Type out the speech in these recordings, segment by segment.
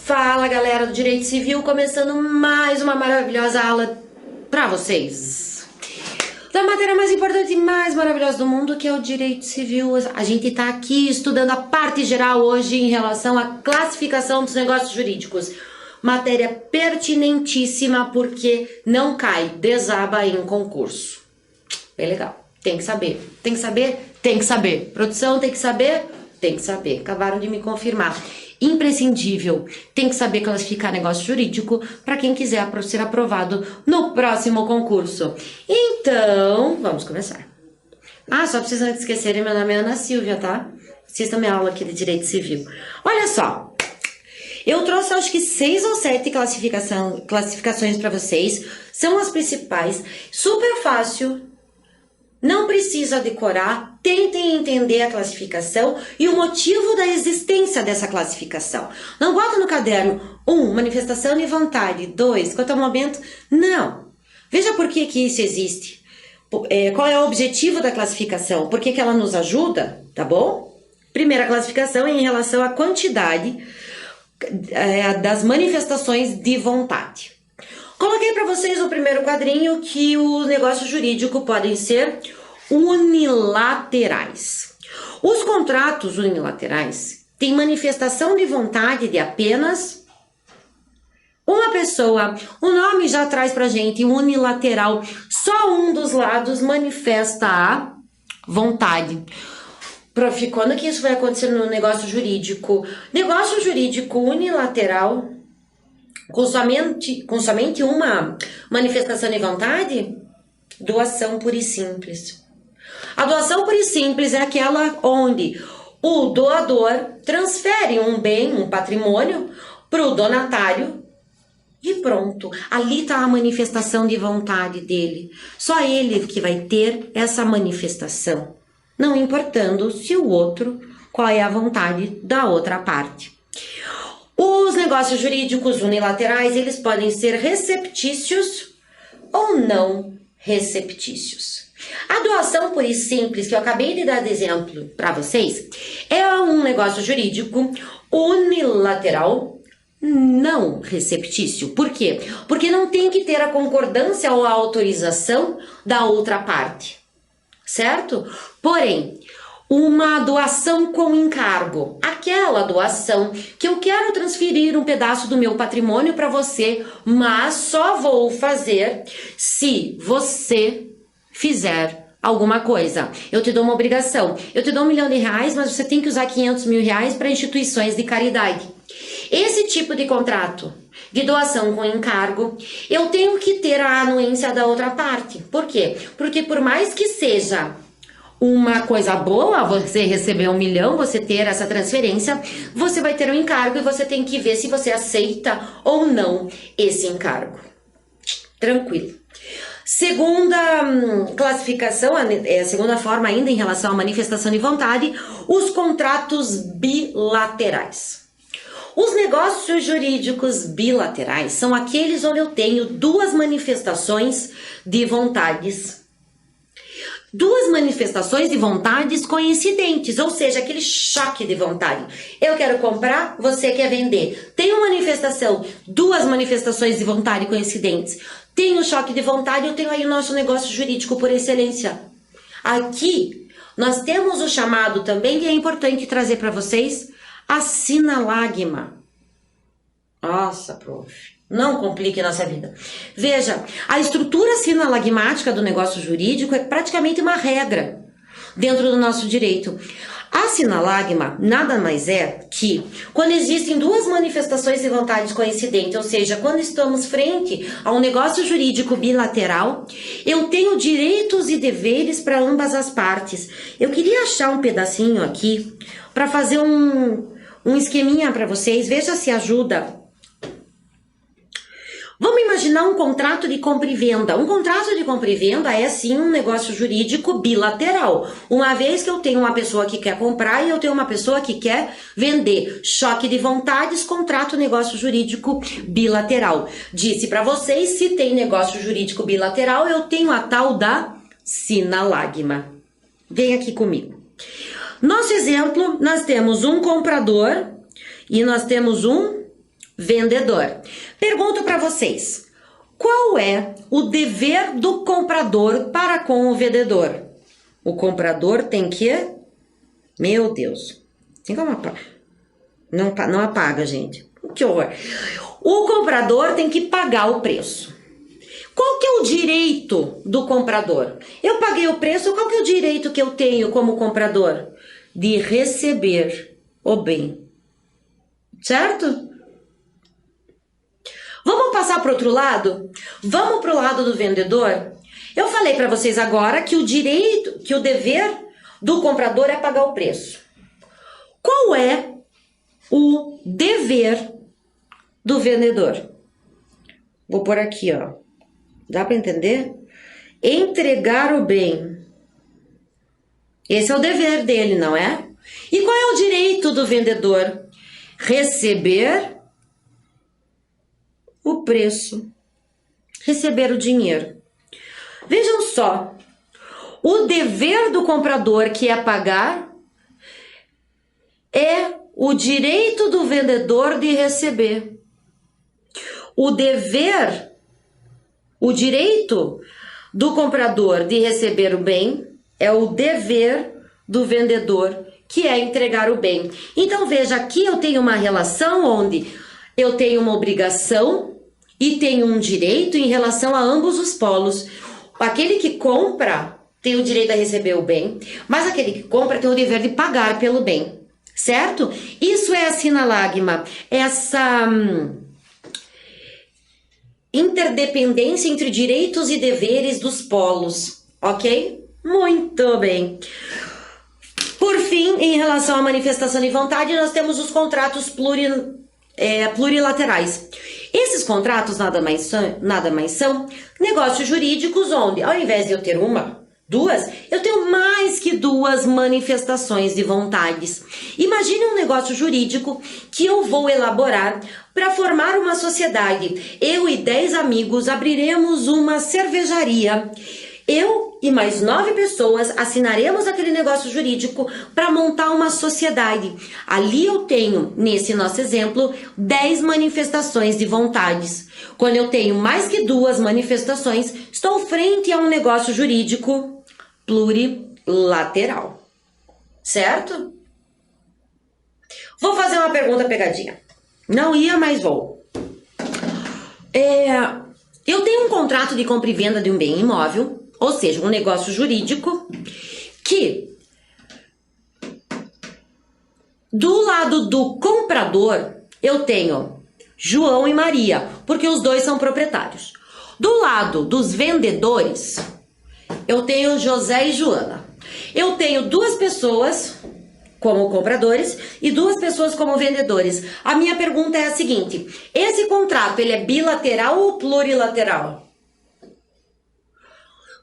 Fala, galera do Direito Civil, começando mais uma maravilhosa aula para vocês da matéria mais importante e mais maravilhosa do mundo, que é o Direito Civil. A gente tá aqui estudando a parte geral hoje em relação à classificação dos negócios jurídicos. Matéria pertinentíssima porque não cai, desaba em concurso. Bem legal. Tem que saber, tem que saber, tem que saber. Produção tem que saber, tem que saber. Acabaram de me confirmar. Imprescindível, tem que saber classificar negócio jurídico para quem quiser ser aprovado no próximo concurso. Então, vamos começar. Só precisam esquecerem, meu nome é Ana Silvia, tá? Assistam minha aula aqui de Direito Civil. Olha só, eu trouxe acho que 6 ou 7 classificações para vocês, são as principais, super fácil. Não precisa decorar, tentem entender a classificação e o motivo da existência dessa classificação. Não bota no caderno 1, manifestação de vontade, 2, quanto ao momento. Não. Veja por que isso existe. Qual é o objetivo da classificação? Por que ela nos ajuda, tá bom? Primeira classificação é em relação à quantidade das manifestações de vontade. Coloquei para vocês o primeiro quadrinho que os negócios jurídicos podem ser unilaterais. Os contratos unilaterais têm manifestação de vontade de apenas uma pessoa. O nome já traz pra gente unilateral. Só um dos lados manifesta a vontade. Prof, quando que isso vai acontecer no negócio jurídico? Negócio jurídico unilateral com somente uma manifestação de vontade? Doação pura e simples. A doação pura e simples é aquela onde o doador transfere um bem, um patrimônio, para o donatário e pronto. Ali está a manifestação de vontade dele. Só ele que vai ter essa manifestação, não importando se o outro, qual é a vontade da outra parte. Os negócios jurídicos unilaterais, eles podem ser receptícios ou não receptícios. A doação pura e simples, que eu acabei de dar de exemplo para vocês, é um negócio jurídico unilateral não receptício. Por quê? Porque não tem que ter a concordância ou a autorização da outra parte, certo? Porém, uma doação com encargo, aquela doação que eu quero transferir um pedaço do meu patrimônio para você, mas só vou fazer se você fizer alguma coisa. Eu te dou uma obrigação, eu te dou R$1 milhão, mas você tem que usar R$500 mil para instituições de caridade. Esse tipo de contrato de doação com encargo, eu tenho que ter a anuência da outra parte. Por quê? Porque por mais que seja uma coisa boa, você receber R$1 milhão, você ter essa transferência, você vai ter um encargo e você tem que ver se você aceita ou não esse encargo. Tranquilo. Segunda classificação, a segunda forma ainda em relação à manifestação de vontade, os contratos bilaterais. Os negócios jurídicos bilaterais são aqueles onde eu tenho duas manifestações de vontades. Duas manifestações de vontades coincidentes, ou seja, aquele choque de vontade. Eu quero comprar, você quer vender. Tem uma manifestação, duas manifestações de vontade coincidentes. Tem o choque de vontade, eu tenho aí o nosso negócio jurídico por excelência. Aqui, nós temos o chamado também, que é importante trazer para vocês, a sinalagma. Nossa, prof, não complique nossa vida. Veja, a estrutura sinalagmática do negócio jurídico é praticamente uma regra dentro do nosso direito. A sinalagma nada mais é que quando existem duas manifestações de vontade coincidentes, ou seja, quando estamos frente a um negócio jurídico bilateral, eu tenho direitos e deveres para ambas as partes. Eu queria achar um pedacinho aqui para fazer um esqueminha para vocês, veja se ajuda. Vamos imaginar um contrato de compra e venda. Um contrato de compra e venda é sim um negócio jurídico bilateral. Uma vez que eu tenho uma pessoa que quer comprar e eu tenho uma pessoa que quer vender. Choque de vontades, contrato, negócio jurídico bilateral. Disse para vocês, se tem negócio jurídico bilateral, eu tenho a tal da sinalagma. Vem aqui comigo. Nosso exemplo, nós temos um comprador e nós temos um vendedor. Pergunto para vocês, qual é o dever do comprador para com o vendedor? O comprador tem que... Meu Deus. Tem como apagar? Não apaga, gente. Que horror. O comprador tem que pagar o preço. Qual que é o direito do comprador? Eu paguei o preço, qual que é o direito que eu tenho como comprador? De receber o bem. Certo? Vamos passar para o outro lado? Vamos para o lado do vendedor? Eu falei para vocês agora que o direito, que o dever do comprador é pagar o preço. Qual é o dever do vendedor? Vou pôr aqui, ó. Dá para entender? Entregar o bem. Esse é o dever dele, não é? E qual é o direito do vendedor? Receber o preço. Receber o dinheiro. Vejam só. O dever do comprador, que é pagar, é o direito do vendedor de receber. O dever, o direito do comprador de receber o bem é o dever do vendedor, que é entregar o bem. Então veja, aqui eu tenho uma relação onde eu tenho uma obrigação e tenho um direito em relação a ambos os polos. Aquele que compra tem o direito a receber o bem, mas aquele que compra tem o dever de pagar pelo bem, certo? Isso é a sinalagma, essa interdependência entre direitos e deveres dos polos, ok? Muito bem. Por fim, em relação à manifestação de vontade, nós temos os contratos plurilaterais. Esses contratos nada mais são negócios jurídicos onde, ao invés de eu ter duas, eu tenho mais que duas manifestações de vontades. Imagine um negócio jurídico que eu vou elaborar para formar uma sociedade. Eu e 10 amigos abriremos uma cervejaria. Eu e mais 9 pessoas assinaremos aquele negócio jurídico para montar uma sociedade. Ali eu tenho, nesse nosso exemplo, 10 manifestações de vontades. Quando eu tenho mais que duas manifestações, estou frente a um negócio jurídico plurilateral. Certo? Vou fazer uma pergunta pegadinha. Não ia, mas vou. Eu tenho um contrato de compra e venda de um bem imóvel, ou seja, um negócio jurídico, que do lado do comprador eu tenho João e Maria, porque os dois são proprietários. Do lado dos vendedores, eu tenho José e Joana. Eu tenho 2 pessoas como compradores e 2 pessoas como vendedores. A minha pergunta é a seguinte: esse contrato ele é bilateral ou plurilateral?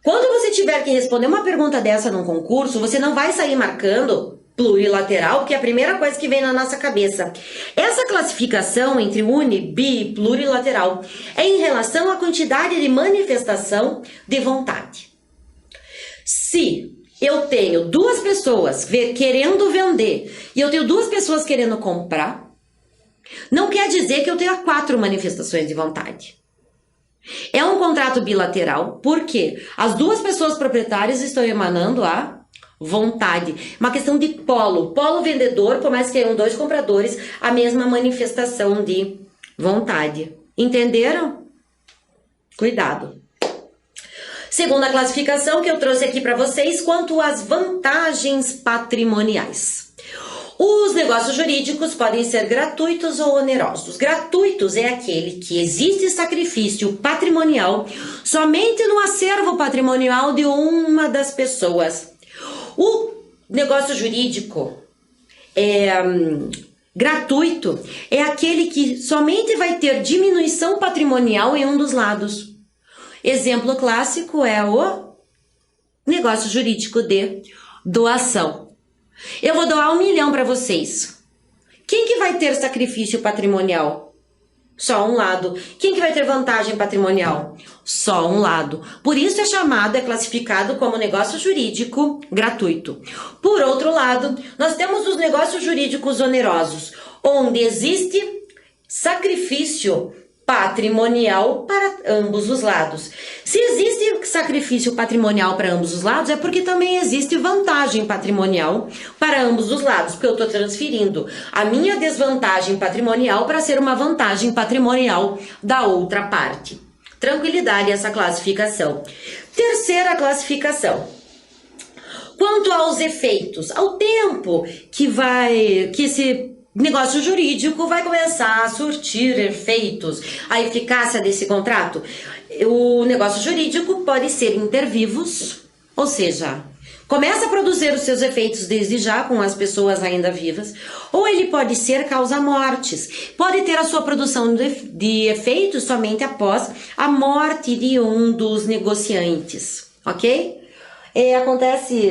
Quando você tiver que responder uma pergunta dessa num concurso, você não vai sair marcando plurilateral, porque é a primeira coisa que vem na nossa cabeça. Essa classificação entre uni, bi e plurilateral é em relação à quantidade de manifestação de vontade. Se eu tenho 2 pessoas querendo vender e eu tenho 2 pessoas querendo comprar, não quer dizer que eu tenha 4 manifestações de vontade. É um contrato bilateral, porque as 2 pessoas proprietárias estão emanando a vontade. Uma questão de polo. Polo vendedor, por mais que tenham 2 compradores, a mesma manifestação de vontade. Entenderam? Cuidado. Segunda classificação que eu trouxe aqui para vocês, quanto às vantagens patrimoniais. Os negócios jurídicos podem ser gratuitos ou onerosos. Gratuitos é aquele que existe sacrifício patrimonial somente no acervo patrimonial de uma das pessoas. O negócio jurídico gratuito é aquele que somente vai ter diminuição patrimonial em um dos lados. Exemplo clássico é o negócio jurídico de doação. Eu vou doar 1 milhão para vocês. Quem que vai ter sacrifício patrimonial? Só um lado. Quem que vai ter vantagem patrimonial? Só um lado. Por isso é classificado como negócio jurídico gratuito. Por outro lado, nós temos os negócios jurídicos onerosos, onde existe sacrifício patrimonial para ambos os lados. Se existe sacrifício patrimonial para ambos os lados, é porque também existe vantagem patrimonial para ambos os lados, porque eu estou transferindo a minha desvantagem patrimonial para ser uma vantagem patrimonial da outra parte. Tranquilidade essa classificação. Terceira classificação. Quanto aos efeitos, ao tempo que esse negócio jurídico vai começar a surtir efeitos, a eficácia desse contrato, o negócio jurídico pode ser intervivos, ou seja, começa a produzir os seus efeitos desde já com as pessoas ainda vivas, ou ele pode ser causa-mortes, pode ter a sua produção de efeitos somente após a morte de um dos negociantes, ok? Acontece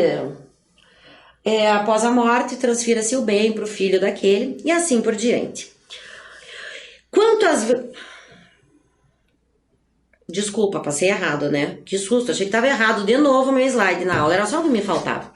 após a morte, transfira-se o bem para o filho daquele e assim por diante. Quanto às... Desculpa, passei errado, né? Que susto, achei que estava errado de novo o meu slide na aula, era só o que me faltava.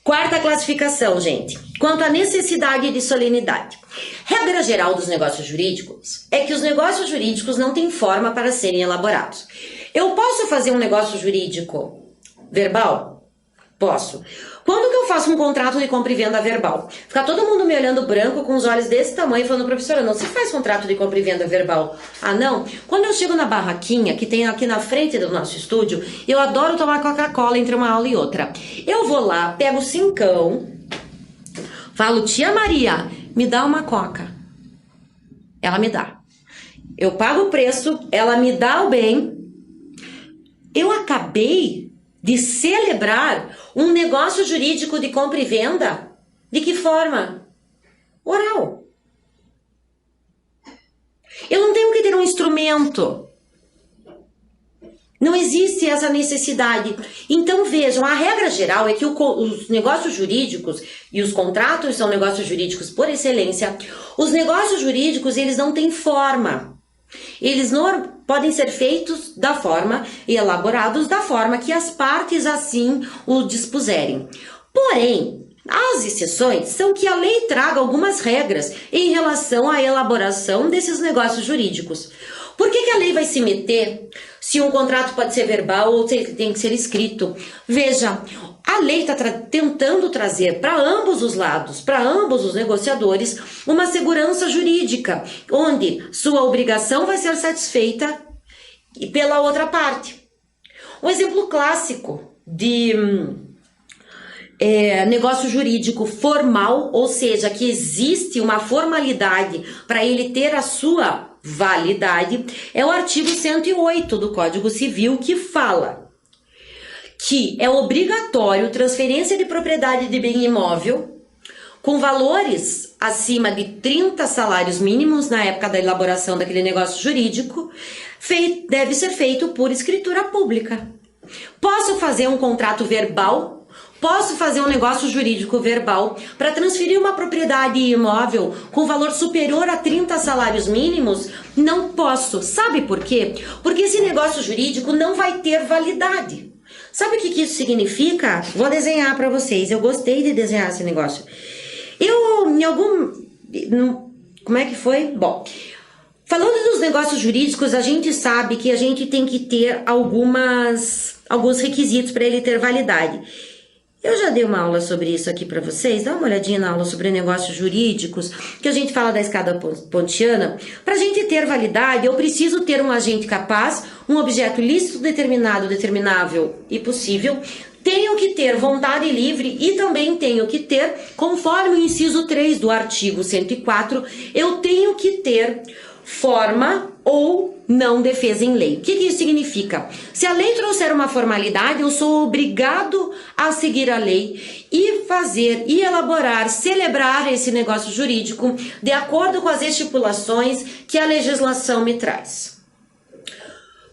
Quarta classificação, gente. Quanto à necessidade de solenidade. Regra geral dos negócios jurídicos é que os negócios jurídicos não têm forma para serem elaborados. Eu posso fazer um negócio jurídico verbal? Posso. Quando que eu faço um contrato de compra e venda verbal? Fica todo mundo me olhando branco com os olhos desse tamanho falando, professora, não, você faz contrato de compra e venda verbal? Ah, não? Quando eu chego na barraquinha, que tem aqui na frente do nosso estúdio, eu adoro tomar Coca-Cola entre uma aula e outra. Eu vou lá, pego 5, falo, tia Maria, me dá uma Coca. Ela me dá. Eu pago o preço, ela me dá o bem. Eu acabei de celebrar um negócio jurídico de compra e venda. De que forma? Oral. Eu não tenho que ter um instrumento. Não existe essa necessidade. Então vejam, a regra geral é que os negócios jurídicos, e os contratos são negócios jurídicos por excelência, os negócios jurídicos eles não têm forma. Eles podem ser feitos da forma e elaborados da forma que as partes assim o dispuserem. Porém, as exceções são que a lei traga algumas regras em relação à elaboração desses negócios jurídicos. Por que a lei vai se meter se um contrato pode ser verbal ou se tem que ser escrito? Veja, a lei está tentando trazer para ambos os lados, para ambos os negociadores, uma segurança jurídica, onde sua obrigação vai ser satisfeita pela outra parte. Um exemplo clássico de negócio jurídico formal, ou seja, que existe uma formalidade para ele ter a sua validade, é o artigo 108 do Código Civil, que fala que é obrigatório transferência de propriedade de bem imóvel com valores acima de 30 salários mínimos na época da elaboração daquele negócio jurídico, deve ser feito por escritura pública. Posso fazer um contrato verbal? Posso fazer um negócio jurídico verbal para transferir uma propriedade imóvel com valor superior a 30 salários mínimos? Não posso. Sabe por quê? Porque esse negócio jurídico não vai ter validade. Sabe o que isso significa? Vou desenhar para vocês. Eu gostei de desenhar esse negócio. Como é que foi? Bom, falando dos negócios jurídicos, a gente sabe que a gente tem que ter alguns requisitos para ele ter validade. Eu já dei uma aula sobre isso aqui para vocês, dá uma olhadinha na aula sobre negócios jurídicos, que a gente fala da escada pontiana. Para a gente ter validade, eu preciso ter um agente capaz, um objeto lícito, determinado, determinável e possível. Tenho que ter vontade livre e também tenho que ter, conforme o inciso 3 do artigo 104, eu tenho que ter forma ou não defesa em lei. O que isso significa? Se a lei trouxer uma formalidade, eu sou obrigado a seguir a lei e fazer, e elaborar, celebrar esse negócio jurídico de acordo com as estipulações que a legislação me traz.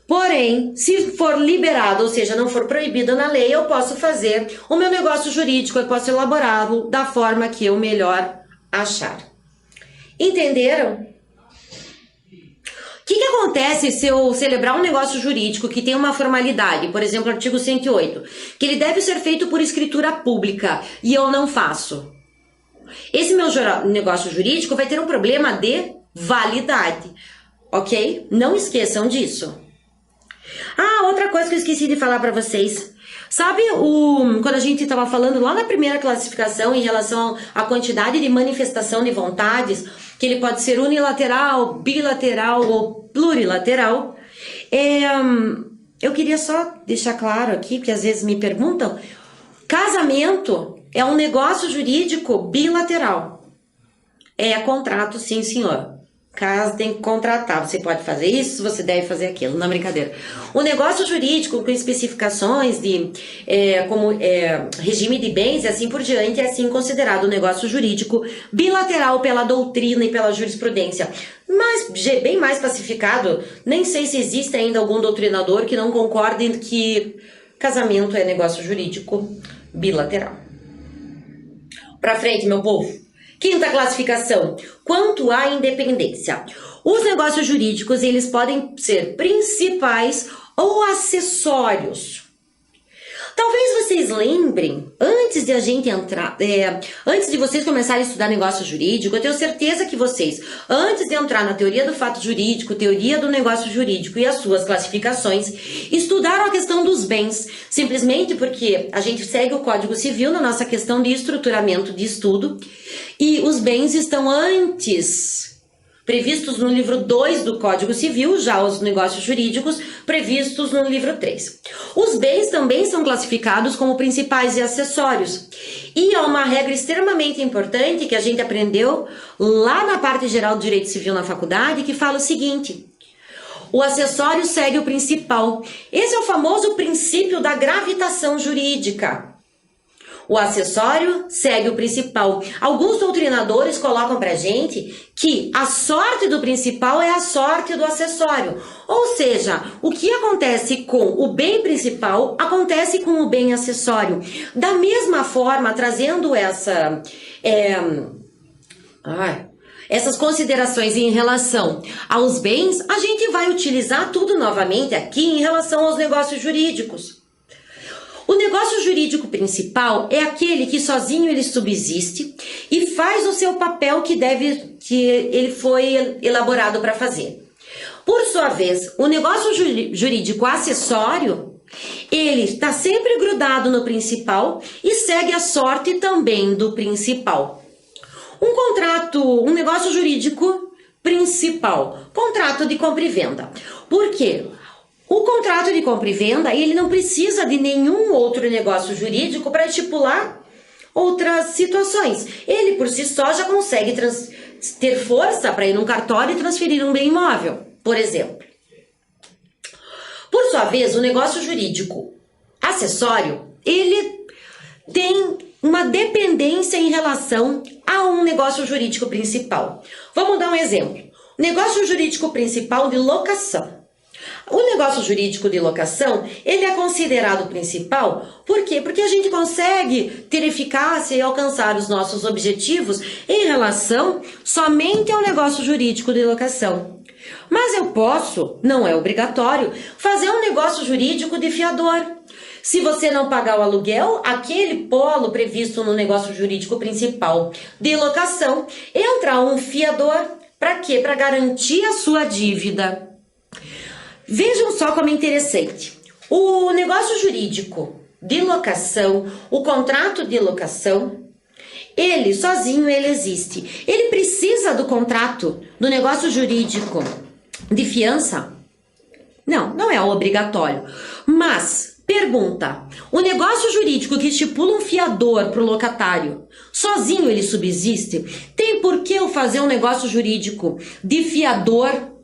Porém, se for liberado, ou seja, não for proibido na lei, eu posso fazer o meu negócio jurídico, eu posso elaborá-lo da forma que eu melhor achar. Entenderam? O que acontece se eu celebrar um negócio jurídico que tem uma formalidade, por exemplo, o artigo 108, que ele deve ser feito por escritura pública e eu não faço? Esse meu negócio jurídico vai ter um problema de validade, ok? Não esqueçam disso. Ah, outra coisa que eu esqueci de falar para vocês. Sabe quando a gente estava falando lá na primeira classificação em relação à quantidade de manifestação de vontades, que ele pode ser unilateral, bilateral ou plurilateral, eu queria só deixar claro aqui, porque às vezes me perguntam, casamento é um negócio jurídico bilateral. É contrato, sim, senhor. Caso tem que contratar, você pode fazer isso, você deve fazer aquilo, não é brincadeira. O negócio jurídico com especificações de regime de bens e assim por diante é assim considerado um negócio jurídico bilateral pela doutrina e pela jurisprudência. Mas bem mais pacificado, nem sei se existe ainda algum doutrinador que não concorde que casamento é negócio jurídico bilateral. Pra frente, meu povo. Quinta classificação, quanto à independência. Os negócios jurídicos, eles podem ser principais ou acessórios. Talvez vocês lembrem, antes de a gente entrar, antes de vocês começarem a estudar negócio jurídico, eu tenho certeza que vocês, antes de entrar na teoria do fato jurídico, teoria do negócio jurídico e as suas classificações, estudaram a questão dos bens, simplesmente porque a gente segue o Código Civil na nossa questão de estruturamento de estudo, e os bens estão antes previstos no livro 2 do Código Civil, já os negócios jurídicos previstos no livro 3. Os bens também são classificados como principais e acessórios. E há uma regra extremamente importante que a gente aprendeu lá na parte geral do direito civil na faculdade, que fala o seguinte: o acessório segue o principal. Esse é o famoso princípio da gravitação jurídica. O acessório segue o principal. Alguns doutrinadores colocam pra gente que a sorte do principal é a sorte do acessório. Ou seja, o que acontece com o bem principal acontece com o bem acessório. Da mesma forma, trazendo essas considerações em relação aos bens, a gente vai utilizar tudo novamente aqui em relação aos negócios jurídicos. O negócio jurídico principal é aquele que sozinho ele subsiste e faz o seu papel que ele foi elaborado para fazer. Por sua vez, o negócio jurídico acessório, ele está sempre grudado no principal e segue a sorte também do principal. Um negócio jurídico principal, contrato de compra e venda. Por quê? O contrato de compra e venda, ele não precisa de nenhum outro negócio jurídico para estipular outras situações. Ele, por si só, já consegue ter força para ir num cartório e transferir um bem imóvel, por exemplo. Por sua vez, o negócio jurídico acessório, ele tem uma dependência em relação a um negócio jurídico principal. Vamos dar um exemplo. Negócio jurídico principal de locação. O negócio jurídico de locação, ele é considerado principal, por quê? Porque a gente consegue ter eficácia e alcançar os nossos objetivos em relação somente ao negócio jurídico de locação. Mas eu posso, não é obrigatório, fazer um negócio jurídico de fiador. Se você não pagar o aluguel, aquele polo previsto no negócio jurídico principal de locação, entra um fiador. Para quê? Para garantir a sua dívida. Vejam só como é interessante. O negócio jurídico de locação, o contrato de locação, ele sozinho ele existe. Ele precisa do contrato do negócio jurídico de fiança? Não é obrigatório. Mas, pergunta, o negócio jurídico que estipula um fiador para o locatário, sozinho ele subsiste? Tem por que eu fazer um negócio jurídico de fiador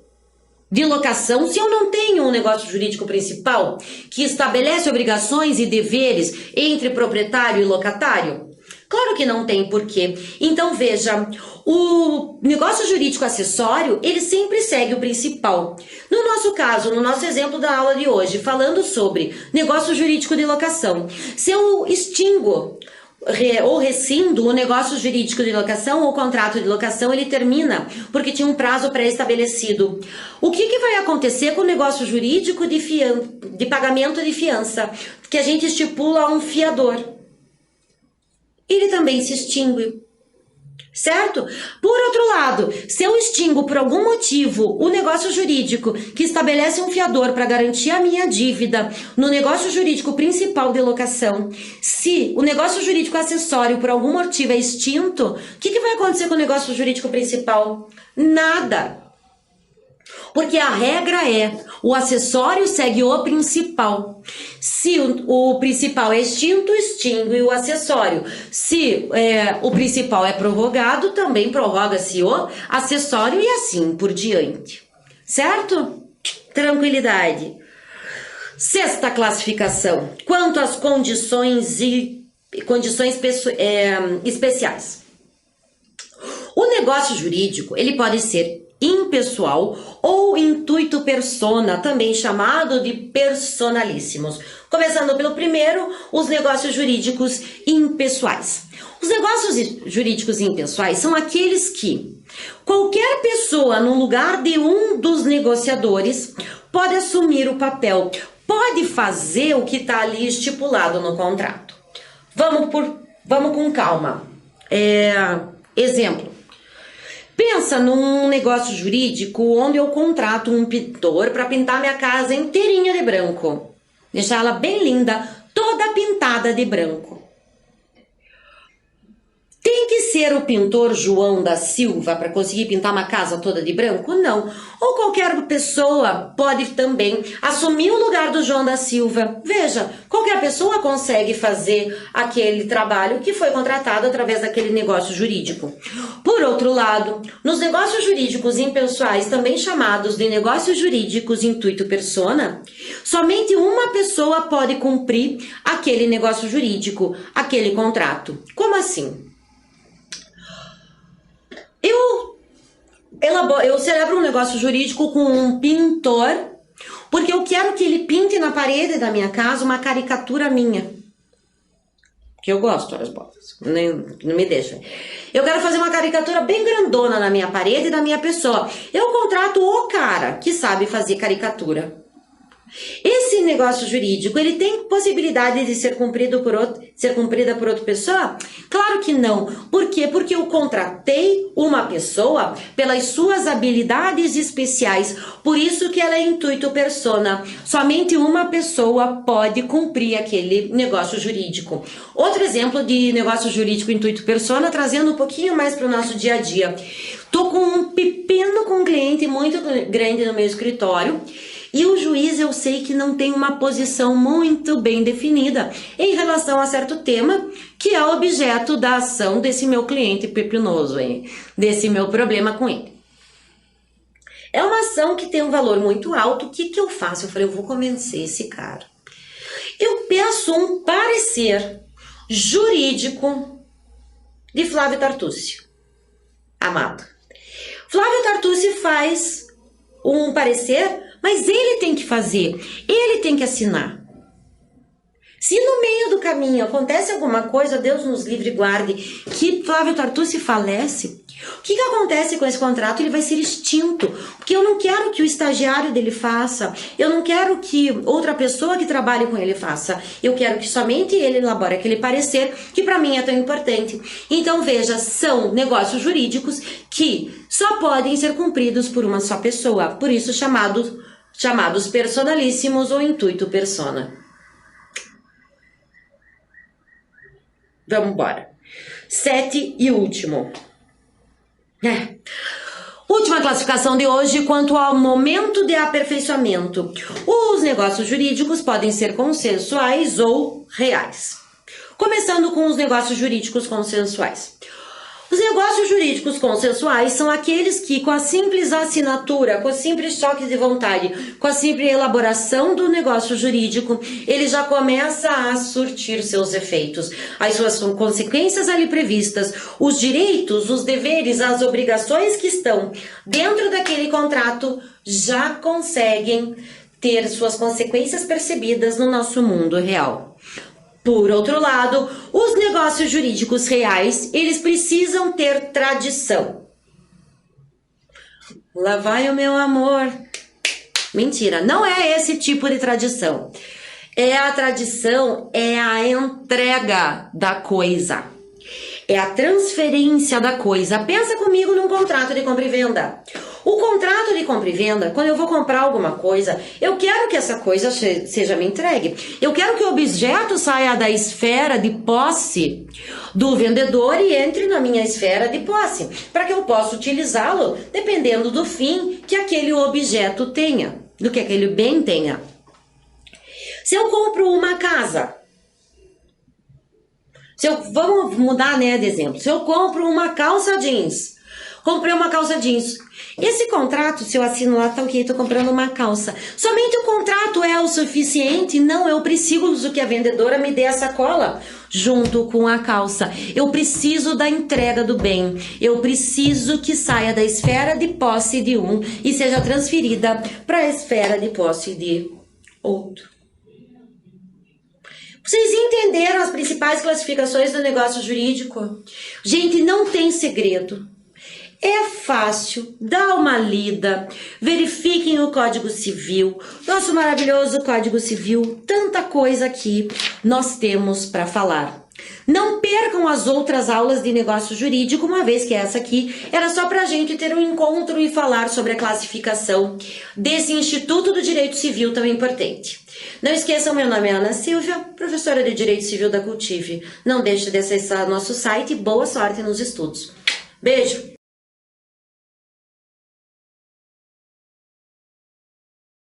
de locação, se eu não tenho um negócio jurídico principal que estabelece obrigações e deveres entre proprietário e locatário? Claro que não tem porquê. Então veja, o negócio jurídico acessório, ele sempre segue o principal. No nosso caso, no nosso exemplo da aula de hoje, falando sobre negócio jurídico de locação, se eu extingo ou rescindo o negócio jurídico de locação ou o contrato de locação, ele termina porque tinha um prazo pré-estabelecido. O que vai acontecer com o negócio jurídico de pagamento de fiança, que a gente estipula a um fiador? Ele também se extingue. Certo? Por outro lado, se eu extingo por algum motivo o negócio jurídico que estabelece um fiador para garantir a minha dívida no negócio jurídico principal de locação, se o negócio jurídico acessório por algum motivo é extinto, o que vai acontecer com o negócio jurídico principal? Nada. Porque a regra é, o acessório segue o principal. Se o principal é extinto, extingue o acessório. Se o principal é prorrogado, também prorroga-se o acessório e assim por diante. Certo? Tranquilidade. Sexta classificação. Quanto às condições especiais. O negócio jurídico, ele pode ser impessoal ou intuito persona, também chamado de personalíssimos. Começando pelo primeiro, os negócios jurídicos impessoais. Os negócios jurídicos impessoais são aqueles que qualquer pessoa no lugar de um dos negociadores pode assumir o papel, pode fazer o que está ali estipulado no contrato. Vamos com calma. Exemplo. Pensa num negócio jurídico onde eu contrato um pintor para pintar minha casa inteirinha de branco. Deixar ela bem linda, toda pintada de branco. Tem que ser o pintor João da Silva para conseguir pintar uma casa toda de branco? Não. Ou qualquer pessoa pode também assumir o lugar do João da Silva. Veja, qualquer pessoa consegue fazer aquele trabalho que foi contratado através daquele negócio jurídico. Por outro lado, nos negócios jurídicos impessoais, também chamados de negócios jurídicos intuito persona, somente uma pessoa pode cumprir aquele negócio jurídico, aquele contrato. Como assim? Eu celebro um negócio jurídico com um pintor, porque eu quero que ele pinte na parede da minha casa uma caricatura minha. Que eu gosto, as bolas, não me deixa. Eu quero fazer uma caricatura bem grandona na minha parede da minha pessoa. Eu contrato o cara que sabe fazer caricatura. Esse negócio jurídico, ele tem possibilidade de ser cumprida por outra pessoa? Claro que não. Por quê? Porque eu contratei uma pessoa pelas suas habilidades especiais. Por isso que ela é intuito persona. Somente uma pessoa pode cumprir aquele negócio jurídico. Outro exemplo de negócio jurídico intuito persona, trazendo um pouquinho mais para o nosso dia a dia. Tô com um pepino com um cliente muito grande no meu escritório. E o juiz, eu sei que não tem uma posição muito bem definida em relação a certo tema que é objeto da ação desse meu cliente pepinoso, desse meu problema com ele. É uma ação que tem um valor muito alto. O que eu faço? Eu falei, eu vou convencer esse cara. Eu peço um parecer jurídico de Flávio Tartucci. Amado. Flávio Tartucci faz um parecer, mas ele tem que fazer, ele tem que assinar. Se no meio do caminho acontece alguma coisa, Deus nos livre e guarde, que Flávio Tartucci falece, o que acontece com esse contrato? Ele vai ser extinto, porque eu não quero que o estagiário dele faça, eu não quero que outra pessoa que trabalhe com ele faça, eu quero que somente ele elabore aquele parecer, que para mim é tão importante. Então veja, são negócios jurídicos que só podem ser cumpridos por uma só pessoa, por isso chamados personalíssimos ou intuito persona. Vamos embora. 7 e último. Última classificação de hoje quanto ao momento de aperfeiçoamento. Os negócios jurídicos podem ser consensuais ou reais. Começando com os negócios jurídicos consensuais. Os negócios jurídicos consensuais são aqueles que, com a simples assinatura, com o simples choque de vontade, com a simples elaboração do negócio jurídico, ele já começa a surtir seus efeitos. As suas consequências ali previstas, os direitos, os deveres, as obrigações que estão dentro daquele contrato já conseguem ter suas consequências percebidas no nosso mundo real. Por outro lado, os negócios jurídicos reais, eles precisam ter tradição. Lá vai o meu amor. Mentira, não é esse tipo de tradição. A tradição é a entrega da coisa. É a transferência da coisa. Pensa comigo num contrato de compra e venda. O contrato de compra e venda, quando eu vou comprar alguma coisa, eu quero que essa coisa seja me entregue. Eu quero que o objeto saia da esfera de posse do vendedor e entre na minha esfera de posse, para que eu possa utilizá-lo dependendo do fim que aquele objeto tenha, do que aquele bem tenha. Se eu compro uma casa, vamos mudar, né, de exemplo. Se eu compro uma calça jeans, comprei uma calça jeans. Esse contrato, se eu assino lá, tá ok, tô comprando uma calça. Somente o contrato é o suficiente? Não, eu preciso que a vendedora me dê a sacola junto com a calça. Eu preciso da entrega do bem. Eu preciso que saia da esfera de posse de um e seja transferida para a esfera de posse de outro. Vocês entenderam as principais classificações do negócio jurídico? Gente, não tem segredo. É fácil, dá uma lida, verifiquem o Código Civil, nosso maravilhoso Código Civil, tanta coisa aqui nós temos para falar. Não percam as outras aulas de negócio jurídico, uma vez que essa aqui era só para a gente ter um encontro e falar sobre a classificação desse Instituto do Direito Civil tão importante. Não esqueçam, meu nome é Ana Silvia, professora de Direito Civil da Cultive. Não deixe de acessar nosso site e boa sorte nos estudos. Beijo!